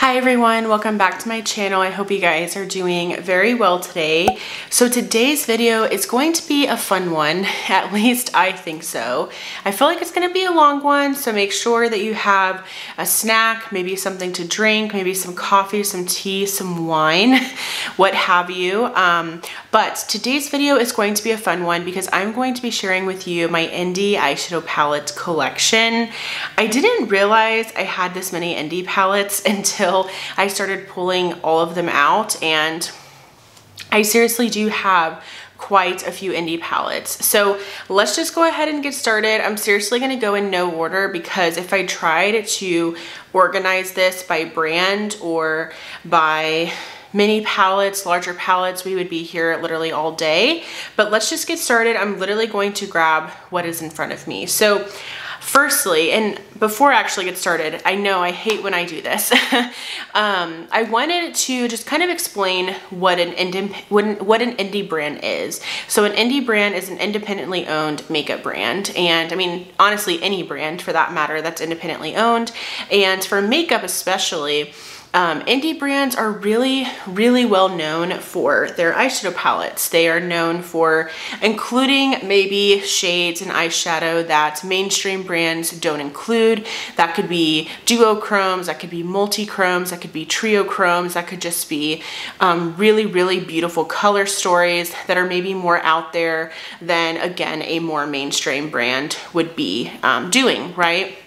Hi everyone, welcome back to my channel. I hope you guys are doing very well today. So today's video is going to be a fun one, at least I think so. I feel like it's going to be a long one, so make sure that you have a snack, maybe something to drink, maybe some coffee, some tea, some wine, what have you. But today's video is going to be a fun one because I'm going to be sharing with you my indie eyeshadow palette collection. I didn't realize I had this many indie palettes until I started pulling all of them out, and I seriously do have quite a few indie palettes. So let's just go ahead and get started. I'm seriously going to go in no order because if I tried to organize this by brand or by mini palettes, larger palettes, we would be here literally all day. But let's just get started. I'm literally going to grab what is in front of me. So firstly, and before I actually get started, I know I hate when I do this. I wanted to just kind of explain what an indie brand is. So an indie brand is an independently owned makeup brand. And I mean, honestly, any brand for that matter that's independently owned. And for makeup especially, indie brands are really well known for their eyeshadow palettes. They are known for including maybe shades and eyeshadow that mainstream brands don't include. That could be duochromes, that could be multi-chromes, that could be trio chromes, that could just be really beautiful color stories that are maybe more out there than, again, a more mainstream brand would be doing, right?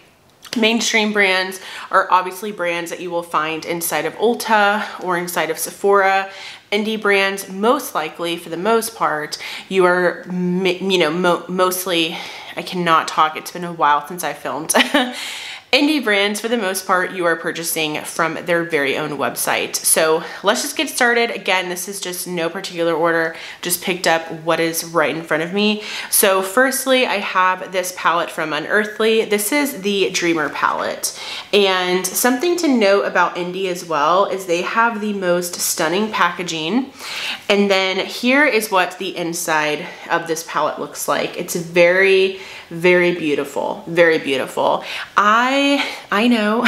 Mainstream brands are obviously brands that you will find inside of Ulta or inside of Sephora. Indie brands, most likely, for the most part, you are, mostly, I cannot talk, it's been a while since I filmed. Indie brands, for the most part, you are purchasing from their very own website. So let's just get started. Again, this is just no particular order, just picked up what is right in front of me. So firstly, I have this palette from Unearthly. This is the Dreamer palette. And something to note about Indie as well is they have the most stunning packaging. And then here is what the inside of this palette looks like. It's very beautiful, very beautiful. I know,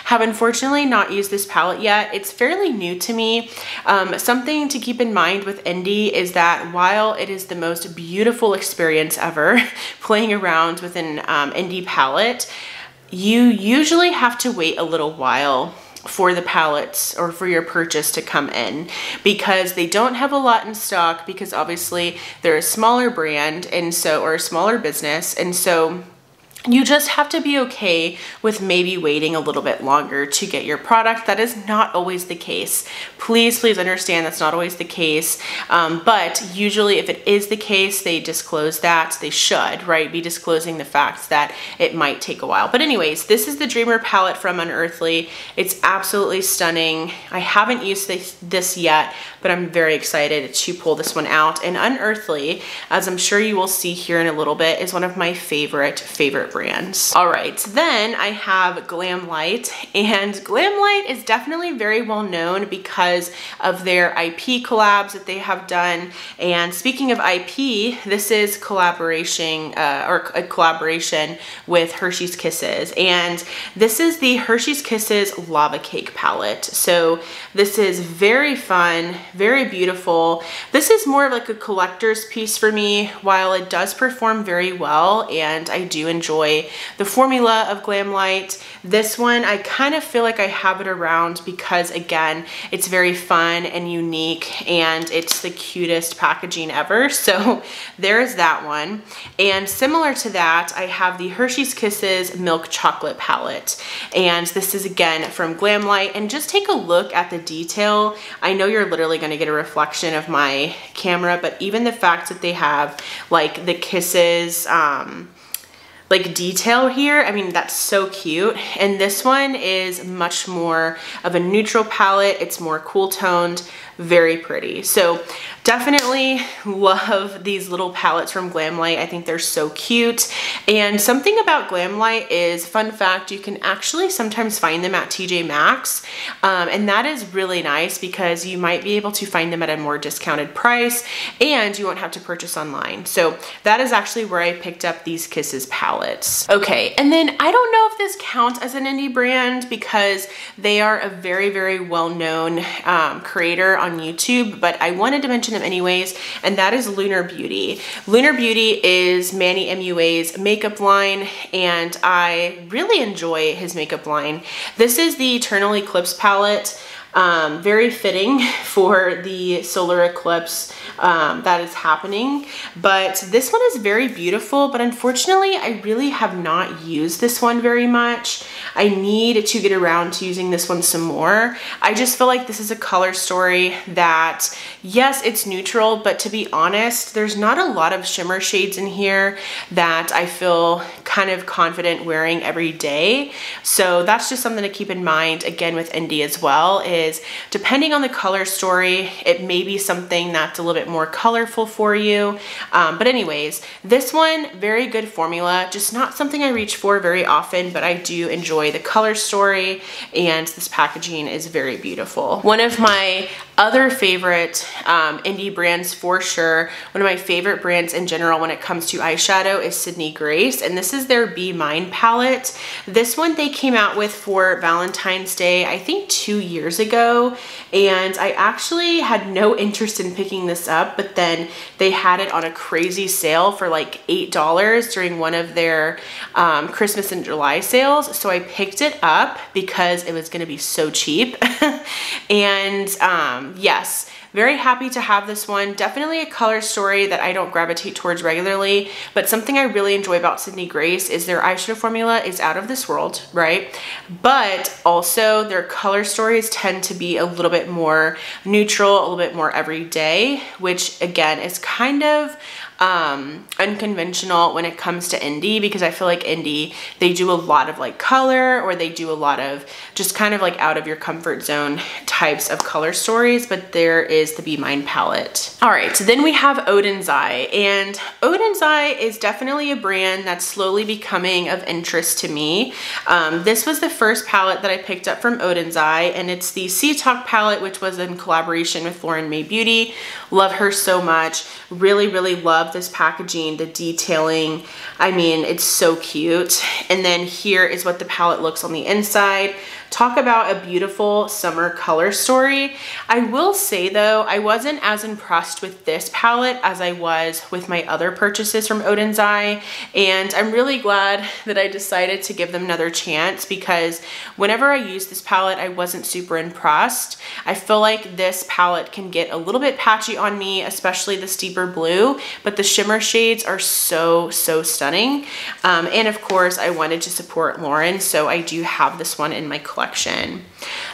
have unfortunately not used this palette yet. It's fairly new to me. Something to keep in mind with Indie is that while it is the most beautiful experience ever playing around with an Indie palette, you usually have to wait a little while for the palettes or for your purchase to come in because they don't have a lot in stock, because obviously they're a smaller brand and so, or a smaller business, and so you just have to be okay with maybe waiting a little bit longer to get your product. That is not always the case. Please understand that's not always the case. But usually if it is the case, they disclose that. They should, right, be disclosing the fact that it might take a while. But anyways, this is the Dreamer palette from Unearthly. It's absolutely stunning. I haven't used this yet, but I'm very excited to pull this one out. And Unearthly, as I'm sure you will see here in a little bit, is one of my favorite brands. All right, then I have Glamlite, and Glamlite is definitely very well known because of their IP collabs that they have done. And speaking of IP, this is collaboration or a collaboration with Hershey's Kisses, and this is the Hershey's Kisses Lava Cake palette. So this is very fun, very beautiful. This is more of like a collector's piece for me. While it does perform very well and I do enjoy the formula of Glamlite, this one I kind of feel like I have it around because, again, it's very fun and unique and it's the cutest packaging ever. So there's that one. And similar to that, I have the Hershey's Kisses Milk Chocolate palette, and this is again from Glamlite. And just take a look at the detail. I know you're literally going to get a reflection of my camera, but even the fact that they have like the Kisses like detail here, I mean, that's so cute. And this one is much more of a neutral palette. It's more cool toned, very pretty. So Definitely love these little palettes from Glamlite. I think they're so cute. And something about Glamlite is, fun fact, you can actually sometimes find them at TJ Maxx. And that is really nice because you might be able to find them at a more discounted price and you won't have to purchase online. So that is actually where I picked up these Kisses palettes. Okay, and then I don't know if this counts as an indie brand because they are a very, very well-known creator on YouTube, but I wanted to mention them anyways, and that is Lunar Beauty. Lunar Beauty is Manny MUA's makeup line, and I really enjoy his makeup line. This is the Eternal Eclipse palette. Very fitting for the solar eclipse that is happening, but this one is very beautiful, but unfortunately I really have not used this one very much. I need to get around to using this one some more. I just feel like this is a color story that, yes, it's neutral, but to be honest, there's not a lot of shimmer shades in here that I feel kind of confident wearing every day. So that's just something to keep in mind, again, with indie as well, is depending on the color story, it may be something that's a little bit more colorful for you. But anyways, this one, very good formula, just not something I reach for very often, but I do enjoy the color story, and this packaging is very beautiful. One of my other favorite indie brands for sure, one of my favorite brands in general when it comes to eyeshadow is Sydney Grace, and this is their Be Mine palette. This one they came out with for Valentine's Day, I think 2 years ago, and I actually had no interest in picking this up, but then they had it on a crazy sale for like $8 during one of their Christmas and July sales, so I picked it up because it was gonna be so cheap. And yes, very happy to have this one. Definitely a color story that I don't gravitate towards regularly, but something I really enjoy about Sydney Grace is their eyeshadow formula is out of this world, right? But also their color stories tend to be a little bit more neutral, a little bit more everyday, which again is kind of unconventional when it comes to indie, because I feel like indie, they do a lot of like color, or they do a lot of just kind of like out of your comfort zone types of color stories, but there is the Be Mine palette. All right, so then we have Oden's Eye, and Oden's Eye is definitely a brand that's slowly becoming of interest to me. This was the first palette that I picked up from Oden's Eye, and it's the Sea Talk palette, which was in collaboration with Lauren May Beauty. Love her so much. Really, really love this packaging, the detailing. I mean, it's so cute. And then here is what the palette looks on the inside. Talk about a beautiful summer color story. I will say though, I wasn't as impressed with this palette as I was with my other purchases from Oden's Eye, and I'm really glad that I decided to give them another chance, because whenever I used this palette, I wasn't super impressed. I feel like this palette can get a little bit patchy on me, especially the steeper blue, but the shimmer shades are so, so stunning. And of course, I wanted to support Lauren, so I do have this one in my collection.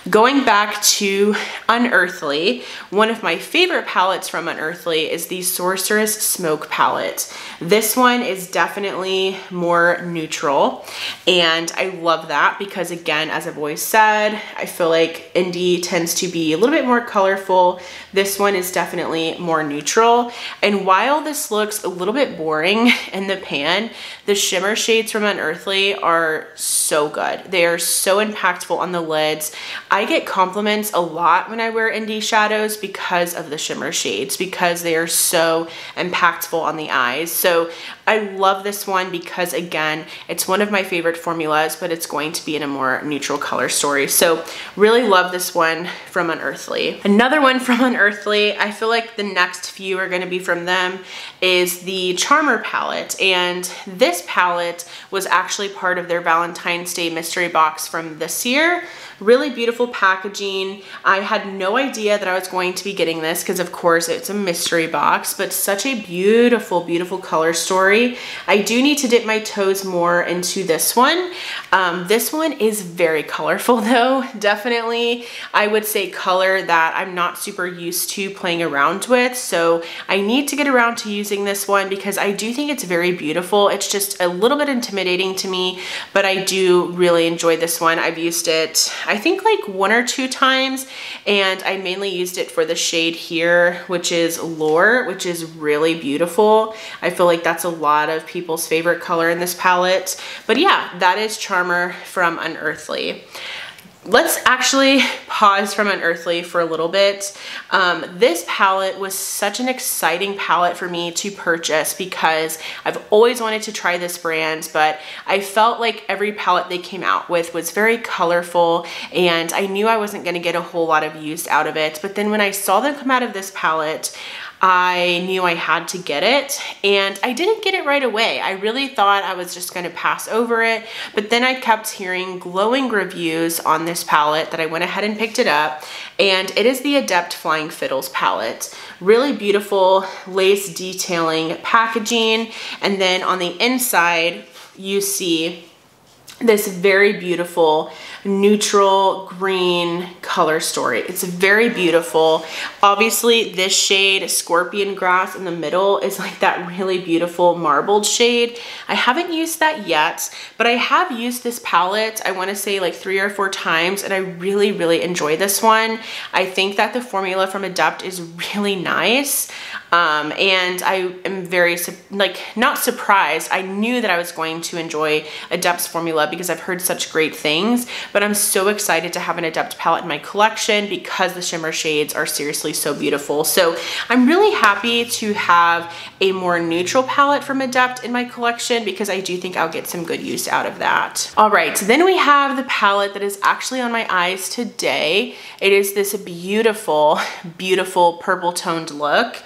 Going back to Unearthly, one of my favorite palettes from Unearthly is the Sorceress Smoke palette. This one is definitely more neutral, and I love that because, again, as I've always said, I feel like indie tends to be a little bit more colorful. This one is definitely more neutral, and while this looks a little bit boring in the pan, the shimmer shades from Unearthly are so good. They are so impactful on the lids. I get compliments a lot when I wear indie shadows because of the shimmer shades, because they are so impactful on the eyes. So I love this one because, again, it's one of my favorite formulas, but it's going to be in a more neutral color story. So really love this one from Unearthly. Another one from Unearthly, I feel like the next few are going to be from them, is the Charmer palette. And this palette was actually part of their Valentine's Day mystery box from this year. Really beautiful packaging. I had no idea that I was going to be getting this because, of course, it's a mystery box, but such a beautiful, beautiful color story. I do need to dip my toes more into this one. This one is very colorful though. Definitely, I would say color that I'm not super used to playing around with. So I need to get around to using this one because I do think it's very beautiful. It's just a little bit intimidating to me, but I do really enjoy this one. I've used it, I think like 1 or 2 times, and I mainly used it for the shade here, which is Lure, which is really beautiful. I feel like that's a lot of people's favorite color in this palette. But yeah, that is Charmer from Unearthly. Let's actually pause from Unearthly for a little bit. This palette was such an exciting palette for me to purchase because I've always wanted to try this brand, but I felt like every palette they came out with was very colorful, and I knew I wasn't going to get a whole lot of use out of it. But then when I saw them come out of this palette, I knew I had to get it, and I didn't get it right away. I really thought I was just going to pass over it, but then I kept hearing glowing reviews on this palette that I went ahead and picked it up, and it is the Adept Flying Fiddles palette. Really beautiful lace detailing packaging, and then on the inside you see this very beautiful neutral green color story. It's very beautiful. Obviously this shade Scorpion Grass in the middle is like that really beautiful marbled shade. I haven't used that yet, but I have used this palette, I want to say like 3 or 4 times, and I really enjoy this one. I think that the formula from Adept is really nice. And I am very, not surprised. I knew that I was going to enjoy Adept's formula because I've heard such great things, but I'm so excited to have an Adept palette in my collection because the shimmer shades are seriously so beautiful. So I'm really happy to have a more neutral palette from Adept in my collection because I do think I'll get some good use out of that. All right, so then we have the palette that is actually on my eyes today. It is this beautiful purple toned look.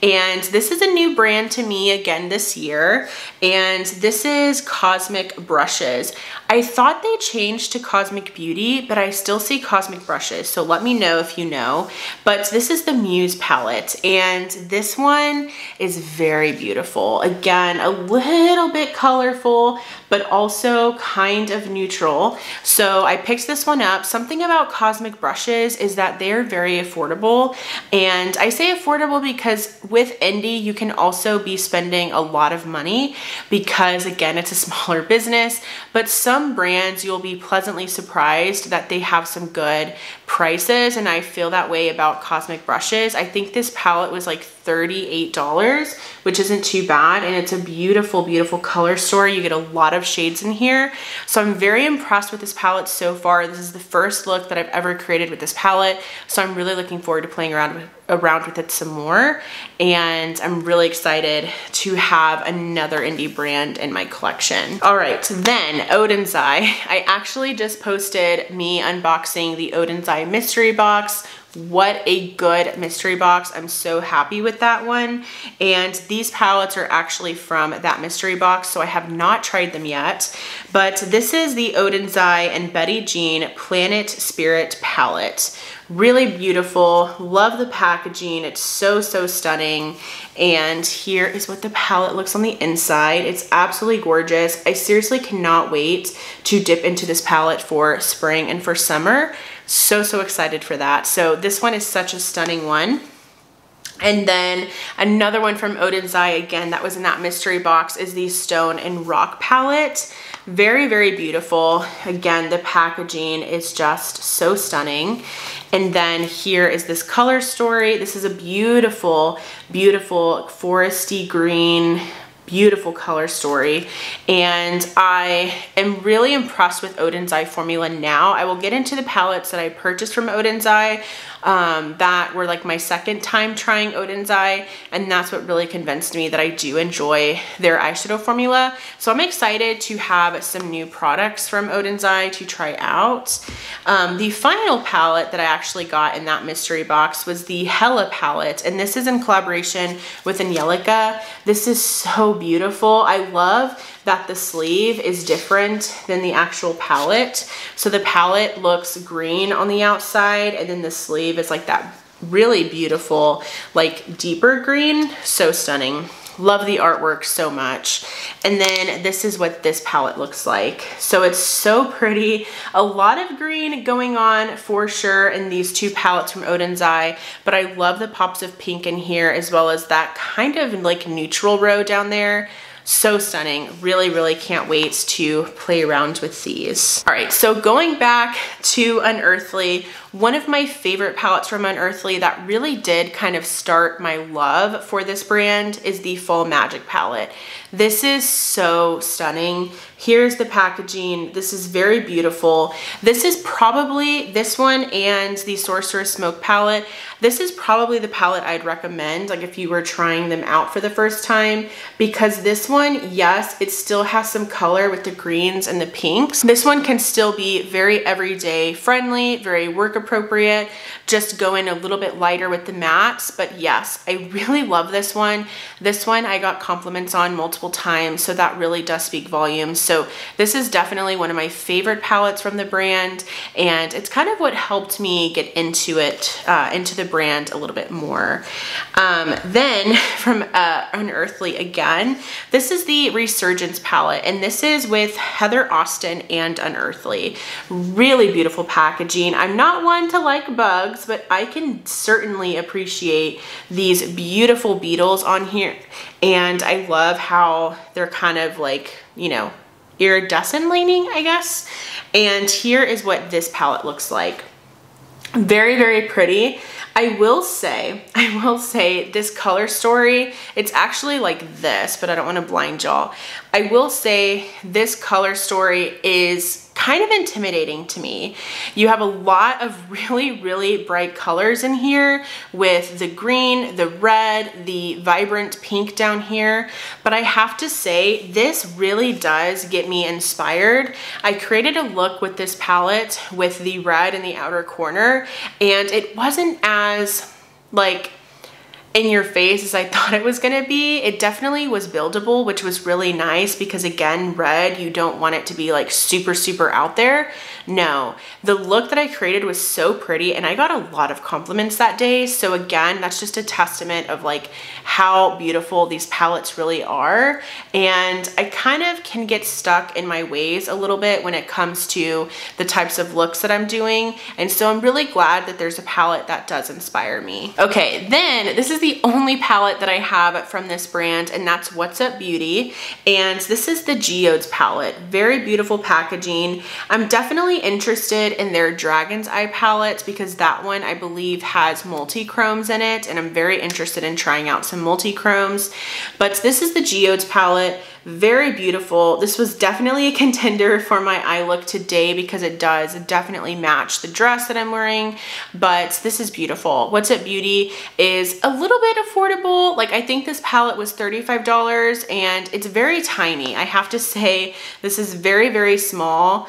And this is a new brand to me again this year, and this is Cosmic Brushes. I thought they changed to Cosmic Beauty, but I still see Cosmic Brushes, so let me know if you know. But this is the Muse palette, and this one is very beautiful. Again, a little bit colorful, but also kind of neutral. So I picked this one up. Something about Cosmic Brushes is that they're very affordable, and I say affordable because with indie you can also be spending a lot of money because again it's a smaller business, but some brands you'll be pleasantly surprised that they have some good prices, and I feel that way about Cosmic Brushes. I think this palette was like $38, which isn't too bad, and it's a beautiful color story. You get a lot of shades in here, so I'm very impressed with this palette so far. This is the first look that I've ever created with this palette, so I'm really looking forward to playing around with it some more, and I'm really excited to have another indie brand in my collection. All right, then Oden's Eye. I actually just posted me unboxing the Oden's Eye mystery box. What a good mystery box. I'm so happy with that one. And these palettes are actually from that mystery box, so I have not tried them yet. But this is the Oden's Eye and Betty Jean Planet Spirit palette. Really beautiful. Love the packaging. It's so stunning. And here is what the palette looks on the inside. It's absolutely gorgeous. I seriously cannot wait to dip into this palette for spring and for summer. So excited for that. So this one is such a stunning one. And then another one from Oden's Eye, again, that was in that mystery box, is the Stone and Rock palette. Very beautiful. Again, the packaging is just so stunning. And then here is this color story. This is a beautiful foresty green, beautiful color story, and I am really impressed with Oden's Eye formula now. I will get into the palettes that I purchased from Oden's Eye that were like my second time trying Oden's Eye, and that's what really convinced me that I do enjoy their eyeshadow formula. So I'm excited to have some new products from Oden's Eye to try out. The final palette that I actually got in that mystery box was the Hella palette, and this is in collaboration with Angelica. This is so beautiful. I love that the sleeve is different than the actual palette. So the palette looks green on the outside, and then the sleeve is like that really beautiful, like deeper green. So stunning. Love the artwork so much. And then this is what this palette looks like. So it's so pretty. A lot of green going on for sure in these two palettes from Oden's Eye, but I love the pops of pink in here, as well as that kind of like neutral row down there. So stunning. Really, really can't wait to play around with these. All right, so going back to Unearthly, one of my favorite palettes from Unearthly that really did kind of start my love for this brand is the Fall Magic palette. This is so stunning. Here's the packaging. This is very beautiful. This is probably, this one and the Sorceress Smoke palette, this is probably the palette I'd recommend, like if you were trying them out for the first time, because this one, yes, it still has some color with the greens and the pinks. This one can still be very everyday friendly, very work appropriate, just go in a little bit lighter with the mattes. But yes, I really love this one. This one I got compliments on multiple times, so that really does speak volumes. So this is definitely one of my favorite palettes from the brand, and it's kind of what helped me get into it, into the brand a little bit more. Then from Unearthly again, this is the Resurgence palette, and this is with Heather Austin and Unearthly. Really beautiful packaging. I'm not one to like bugs, but I can certainly appreciate these beautiful beetles on here, and I love how they're kind of like, you know, iridescent leaning, I guess. And here is what this palette looks like. Very, very pretty. I will say this color story, it's actually like this, but I don't want to blind y'all. I will say this color story is kind of intimidating to me. You have a lot of really, really bright colors in here with the green, the red, the vibrant pink down here. But I have to say, this really does get me inspired. I created a look with this palette with the red in the outer corner, and it wasn't as like in your face as I thought it was gonna be. It definitely was buildable, which was really nice because again, red, you don't want it to be like super, super out there. No, the look that I created was so pretty, and I got a lot of compliments that day. So again, that's just a testament of like how beautiful these palettes really are. And I kind of can get stuck in my ways a little bit when it comes to the types of looks that I'm doing. And so I'm really glad that there's a palette that does inspire me. Okay, then this is the only palette that I have from this brand, and that's What's Up Beauty. And this is the Geodes palette. Very beautiful packaging. I'm definitely interested in their Dragon's Eye palette because that one I believe has multi-chromes in it, and I'm very interested in trying out some multi-chromes. But this is the Geodes palette. Very beautiful. This was definitely a contender for my eye look today because it does definitely match the dress that I'm wearing, but this is beautiful. What's Up Beauty is a little bit affordable. Like I think this palette was $35 and it's very tiny. I have to say this is very, very small.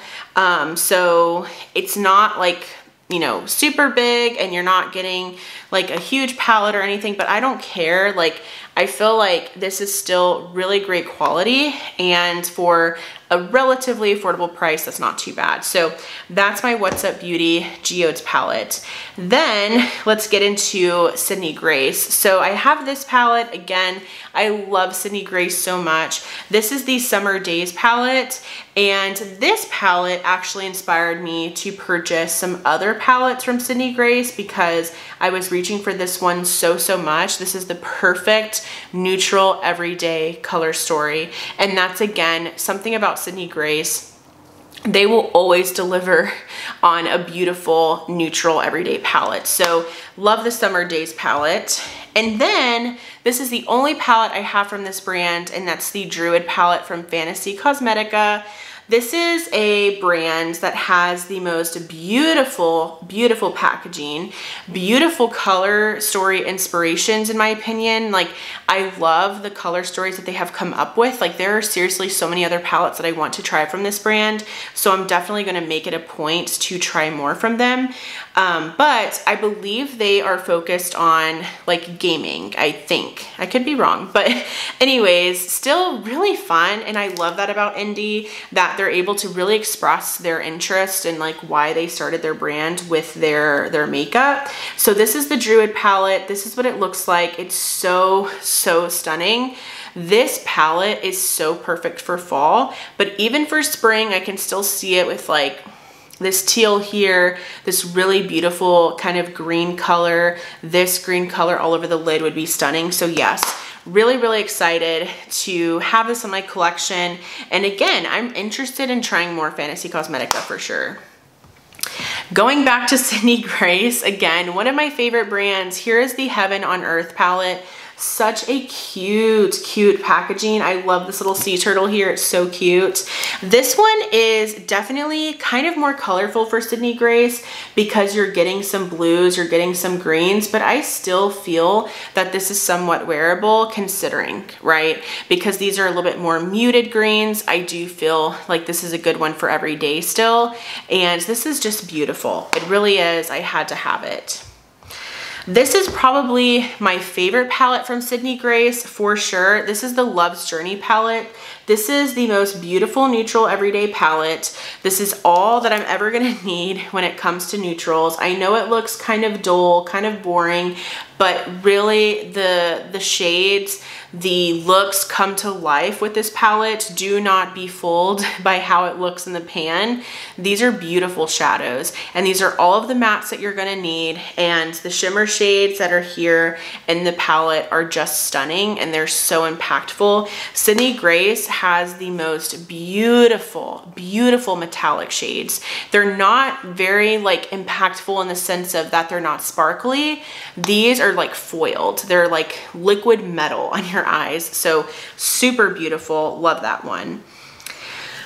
So it's not like, you know, super big, and you're not getting like a huge palette or anything, but I don't care. Like I feel like this is still really great quality, and for a relatively affordable price, that's not too bad. So that's my What's Up Beauty Geodes palette. Then let's get into Sydney Grace. So I have this palette again. I love Sydney Grace so much. This is the Summer Days palette, and this palette actually inspired me to purchase some other palettes from Sydney Grace because I was reaching for this one so much. This is the perfect neutral everyday color story, and that's again something about Sydney Grace. They will always deliver on a beautiful neutral everyday palette. So love the Summer Days palette. And then this is the only palette I have from this brand, and that's the Druid palette from Fantasy Cosmetica. This is a brand that has the most beautiful, beautiful packaging, beautiful color story inspirations in my opinion. Like I love the color stories that they have come up with. Like there are seriously so many other palettes that I want to try from this brand. So I'm definitely gonna make it a point to try more from them. But I believe they are focused on like gaming, I think. I could be wrong, but anyways, still really fun. And I love that about indie, that they're able to really express their interest and like why they started their brand with their makeup. So this is the Druid palette. This is what it looks like. It's so stunning. This palette is so perfect for fall, but even for spring, I can still see it with like this teal here, this really beautiful kind of green color. This green color all over the lid would be stunning. So yes, Really, really excited to have this in my collection. And again, I'm interested in trying more Fantasy Cosmetica for sure. Going back to Sydney Grace, again, one of my favorite brands. Here is the Heaven on Earth palette. Such a cute packaging. I love this little sea turtle here. It's so cute. This one is definitely kind of more colorful for Sydney Grace because you're getting some blues, you're getting some greens, but I still feel that this is somewhat wearable considering, right? Because these are a little bit more muted greens. I do feel like this is a good one for every day still. And this is just beautiful. It really is. I had to have it. This is probably my favorite palette from Sydney Grace for sure. This is the Love's Journey palette. This is the most beautiful neutral everyday palette. This is all that I'm ever gonna need when it comes to neutrals. I know it looks kind of dull, kind of boring, but really the shades, the looks come to life with this palette. Do not be fooled by how it looks in the pan. These are beautiful shadows, and these are all of the mattes that you're gonna need, and the shimmer shades that are here in the palette are just stunning, and they're so impactful. Sydney Grace has the most beautiful metallic shades. They're not very like impactful in the sense of that they're not sparkly. These are like foiled. They're like liquid metal on your eyes. So super beautiful. Love that one.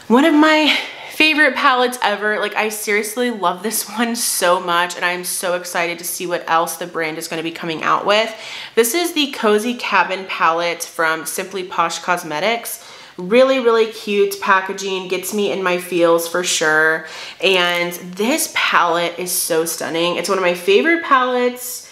One of my favorite palettes ever. Like, I seriously love this one so much, and I'm so excited to see what else the brand is going to be coming out with. This is the Cozy Cabin palette from Simply Posh Cosmetics. Really cute packaging, gets me in my feels for sure. And this palette is so stunning. It's one of my favorite palettes.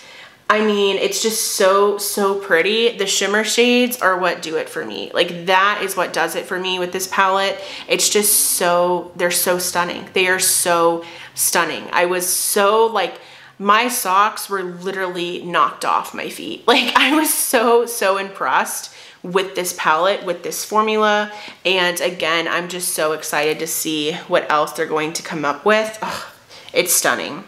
I mean, it's just so pretty. The shimmer shades are what do it for me. Like, that is what does it for me with this palette. It's just so, they're so stunning. They are so stunning. I was so like, my socks were literally knocked off my feet. Like, I was so impressed with this palette, with this formula. And again, I'm just so excited to see what else they're going to come up with. Oh, it's stunning.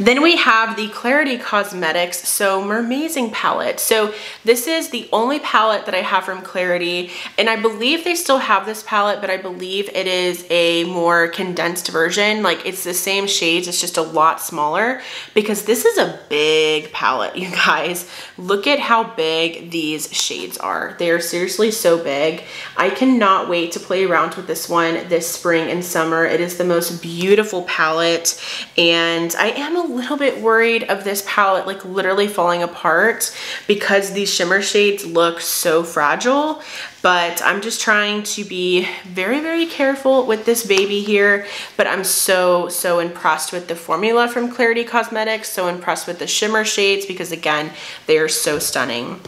Then we have the Clarity Cosmetics So Mermazing palette. So this is the only palette that I have from Clarity, and I believe they still have this palette, but I believe it is a more condensed version. Like, it's the same shades, it's just a lot smaller, because this is a big palette, you guys. Look at how big these shades are. They are seriously so big. I cannot wait to play around with this one this spring and summer. It is the most beautiful palette, and I am a little bit worried of this palette like literally falling apart because these shimmer shades look so fragile, but I'm just trying to be very careful with this baby here. But I'm so impressed with the formula from Clarity Cosmetics, so impressed with the shimmer shades because again, they are so stunning.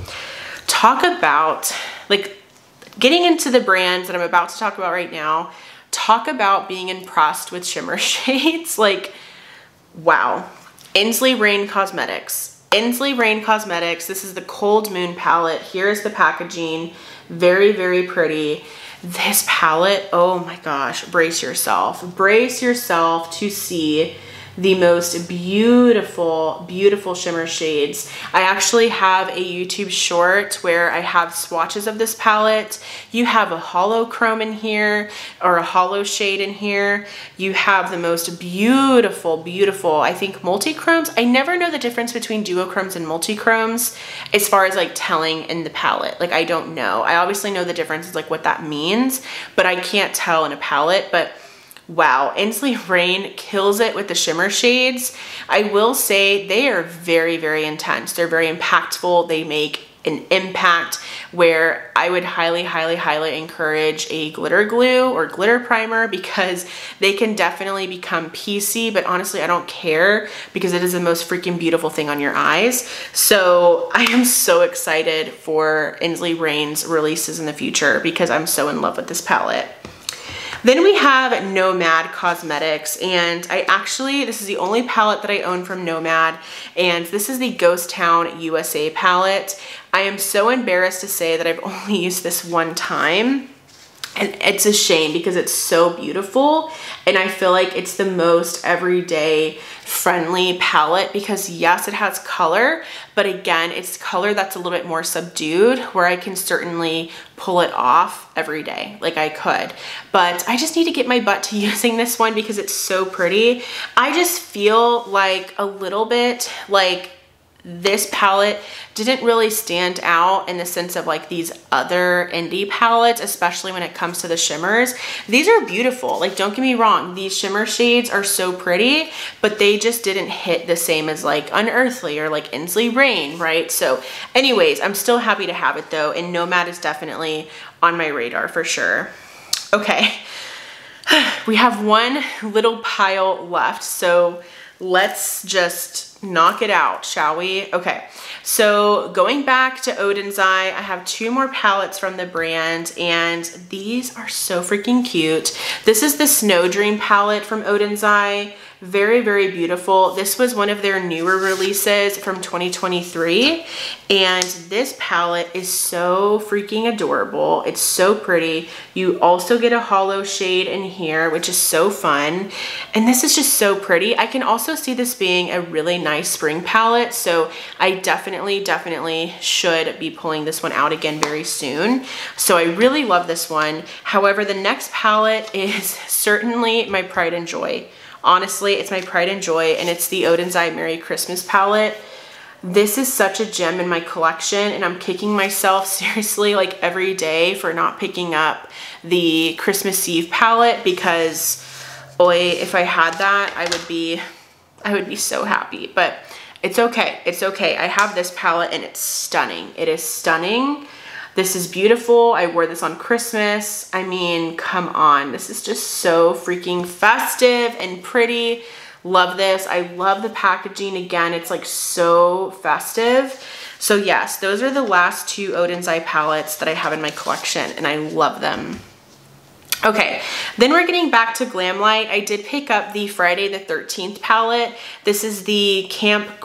Talk about, like, getting into the brands that I'm about to talk about right now, talk about being impressed with shimmer shades. Like, wow. Inslee Rain Cosmetics. Inslee Rain Cosmetics. This is the Cold Moon palette. Here is the packaging. Very pretty. This palette, oh my gosh, brace yourself. Brace yourself to see the most beautiful shimmer shades. I actually have a YouTube short where I have swatches of this palette. You have a hollow chrome in here, or a hollow shade in here. You have the most beautiful, I think, multi-chromes. I never know the difference between duochromes and multi-chromes as far as like telling in the palette. Like, I don't know. I obviously know the difference, like what that means, but I can't tell in a palette. But wow, Inslee Rain kills it with the shimmer shades. I will say they are very intense. They're very impactful. They make an impact where I would highly encourage a glitter glue or glitter primer because they can definitely become piecey, but honestly, I don't care because it is the most freaking beautiful thing on your eyes. So I am so excited for Inslee Rain's releases in the future because I'm so in love with this palette. Then we have Nomad Cosmetics, and this is the only palette that I own from Nomad, and this is the Ghost Town USA palette. I am so embarrassed to say that I've only used this one time. And it's a shame because it's so beautiful, and I feel like it's the most everyday friendly palette because yes, it has color, but again, it's color that's a little bit more subdued where I can certainly pull it off every day like I could. But I just need to get my butt to using this one because it's so pretty. I just feel like a little bit like this palette didn't really stand out in the sense of like these other indie palettes, especially when it comes to the shimmers. These are beautiful, like don't get me wrong, these shimmer shades are so pretty, but they just didn't hit the same as like Unearthly or like Inslee Rain, right? So anyways, I'm still happy to have it though, and Nomad is definitely on my radar for sure. Okay, we have one little pile left, so let's just knock it out, shall we? Okay, so going back to Oden's Eye, I have two more palettes from the brand, and these are so freaking cute. This is the Snow Dream palette from Oden's Eye. Very, very beautiful. This was one of their newer releases from 2023, and this palette is so freaking adorable. It's so pretty. You also get a hollow shade in here, which is so fun, and this is just so pretty. I can also see this being a really nice spring palette, so I definitely should be pulling this one out again very soon. So I really love this one. However, the next palette is certainly my pride and joy. Honestly, it's my pride and joy, and it's the Oden's Eye Merry Christmas palette. This is such a gem in my collection, and I'm kicking myself seriously like every day for not picking up the Christmas Eve palette because, boy, if I had that, I would be so happy. But it's okay. It's okay. I have this palette, and it's stunning. It is stunning. This is beautiful. I wore this on Christmas. I mean, come on. This is just so freaking festive and pretty. Love this. I love the packaging. Again, it's like so festive. So yes, those are the last two Oden's Eye palettes that I have in my collection, and I love them. Okay, then we're getting back to Glamlite. I did pick up the Friday the 13th palette. This is the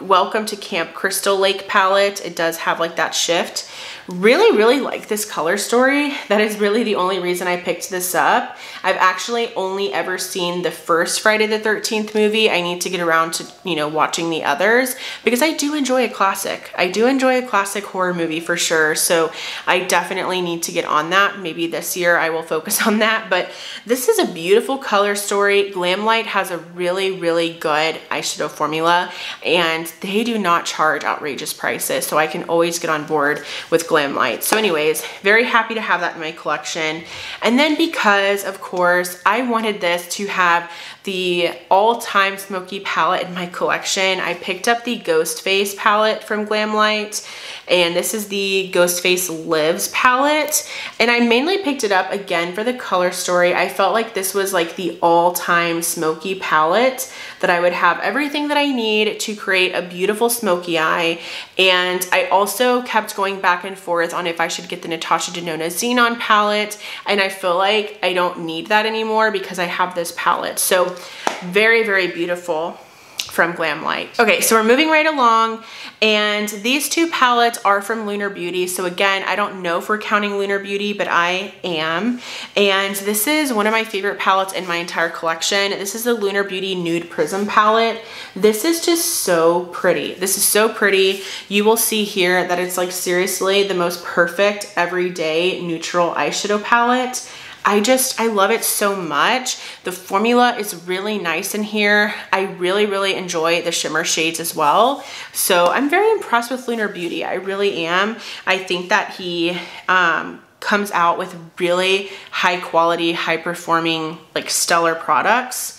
Welcome to Camp Crystal Lake palette. It does have like that shift. Really like this color story. That is really the only reason I picked this up. I've actually only ever seen the first Friday the 13th movie. I need to get around to, you know, watching the others because I do enjoy a classic. I do enjoy a classic horror movie for sure. So I definitely need to get on that. Maybe this year I will focus on that. But this is a beautiful color story. Glamlite has a really good eyeshadow formula, and they do not charge outrageous prices. So I can always get on board with Glamlite. So anyways, very happy to have that in my collection. And then because of course I wanted this to have the all-time smoky palette in my collection, I picked up the Ghostface palette from Glamlite, and this is the Ghostface Lives palette, and I mainly picked it up again for the color story. I felt like this was like the all-time smoky palette that I would have everything that I need to create a beautiful smoky eye. And I also kept going back and forth on if I should get the Natasha Denona Xenon palette, and I feel like I don't need that anymore because I have this palette. So very beautiful from Glamlite. Okay, so we're moving right along, and these two palettes are from Lunar Beauty. So again, I don't know if we're counting Lunar Beauty, but I am. And this is one of my favorite palettes in my entire collection. This is the Lunar Beauty Nude Prism palette. This is just so pretty. This is so pretty. You will see here that it's like seriously the most perfect everyday neutral eyeshadow palette. I love it so much. The formula is really nice in here. I really enjoy the shimmer shades as well. So I'm very impressed with Lunar Beauty. I really am. I think that he comes out with really high quality, high performing, like stellar products.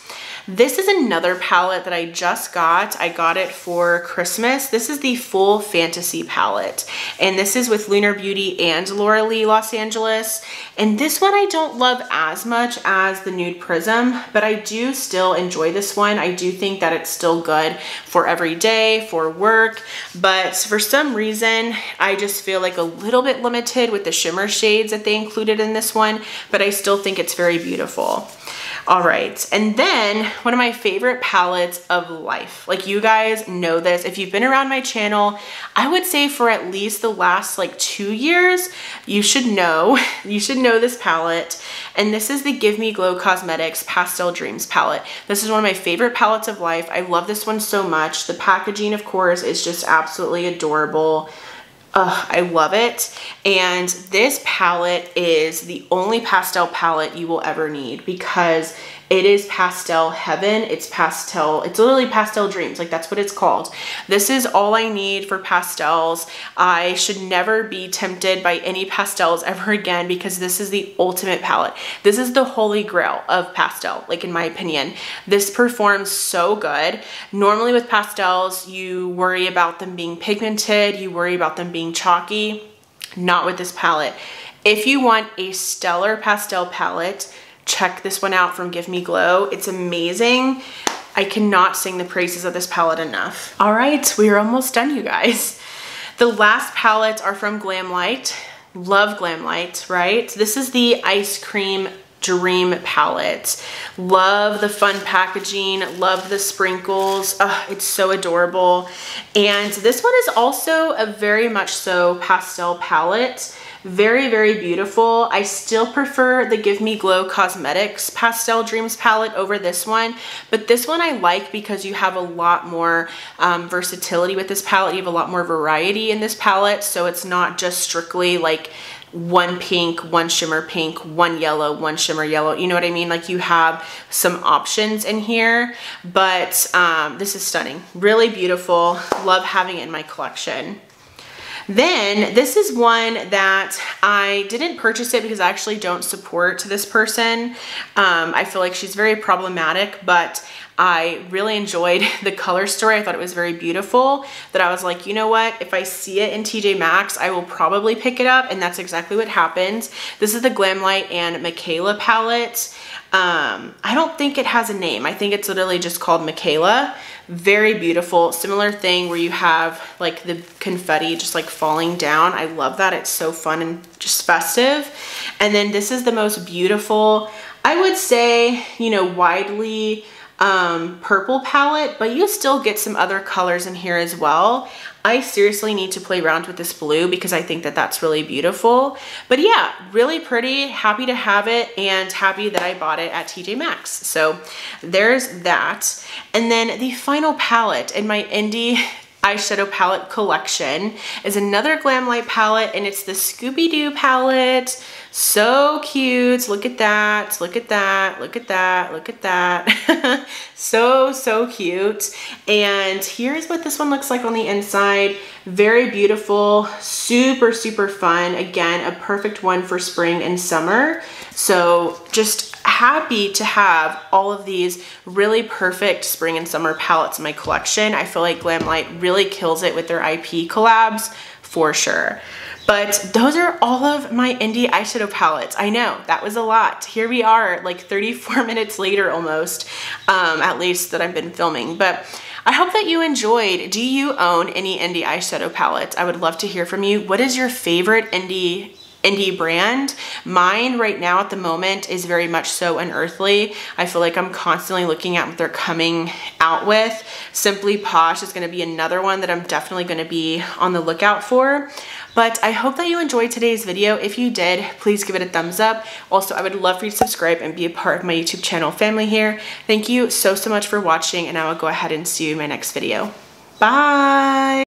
This is another palette that I just got. I got it for Christmas. This is the Full Fantasy palette, and this is with Lunar Beauty and Laura Lee Los Angeles. And this one I don't love as much as the Nude Prism, but I do still enjoy this one. I do think that it's still good for every day, for work, but for some reason, I just feel like a little bit limited with the shimmer shades that they included in this one, but I still think it's very beautiful. All right, and then one of my favorite palettes of life. Like, you guys know this. If you've been around my channel, I would say for at least the last like 2 years, you should know this palette. And this is the Give Me Glow Cosmetics Pastel Dreams palette. This is one of my favorite palettes of life. I love this one so much. The packaging, of course, is just absolutely adorable. I love it. And this palette is the only pastel palette you will ever need because it is pastel heaven. It's literally pastel dreams. Like, that's what it's called. This is all I need for pastels. I should never be tempted by any pastels ever again because this is the ultimate palette. This is the holy grail of pastel, like, in my opinion. This performs so good. Normally with pastels, you worry about them being pigmented, you worry about them being chalky. Not with this palette. If you want a stellar pastel palette, check this one out from Give Me Glow. It's amazing. I cannot sing the praises of this palette enough. All right, we are almost done, you guys. The last palettes are from Glamlite. Love Glamlite, right? This is the Ice Cream Dream palette. Love the fun packaging, love the sprinkles. It's so adorable. And this one is also a very much so pastel palette. Very, very beautiful. I still prefer the Give Me Glow Cosmetics Pastel Dreams palette over this one, but this one I like because you have a lot more versatility with this palette. You have a lot more variety in this palette, so it's not just strictly like one pink, one shimmer pink, one yellow, one shimmer yellow. You know what I mean? Like, you have some options in here, but this is stunning. Really beautiful. Love having it in my collection. Then this is one that I didn't purchase it because I actually don't support this person. I feel like she's very problematic, but I really enjoyed the color story. I thought it was very beautiful, that I was like, you know what? If I see it in TJ Maxx, I will probably pick it up, and that's exactly what happens. This is the Glamlite and Michaela palette. I don't think it has a name. I think it's literally just called Michaela. Very beautiful. Similar thing where you have like the confetti just like falling down. I love that. It's so fun and just festive. And then this is the most beautiful, I would say, you know, widely purple palette, but you still get some other colors in here as well. I seriously need to play around with this blue because I think that that's really beautiful. But yeah, really pretty, happy to have it, and happy that I bought it at TJ Maxx. So there's that. And then the final palette in my indie eyeshadow palette collection is another Glamlite palette, and it's the Scooby-Doo palette. So cute. Look at that. Look at that. Look at that. Look at that. So cute. And here's what this one looks like on the inside. Very beautiful. Super fun. Again, a perfect one for spring and summer. So just happy to have all of these really perfect spring and summer palettes in my collection. I feel like Glamlite really kills it with their IP collabs for sure. But those are all of my indie eyeshadow palettes. I know, that was a lot. Here we are, like 34 minutes later almost, at least that I've been filming. But I hope that you enjoyed. Do you own any indie eyeshadow palettes? I would love to hear from you. What is your favorite indie brand? Mine right now at the moment is very much so Unearthly. I feel like I'm constantly looking at what they're coming out with. Simply Posh is going to be another one that I'm definitely going to be on the lookout for. But I hope that you enjoyed today's video. If you did, please give it a thumbs up. Also, I would love for you to subscribe and be a part of my YouTube channel family here. Thank you so much for watching, and I will go ahead and see you in my next video. Bye!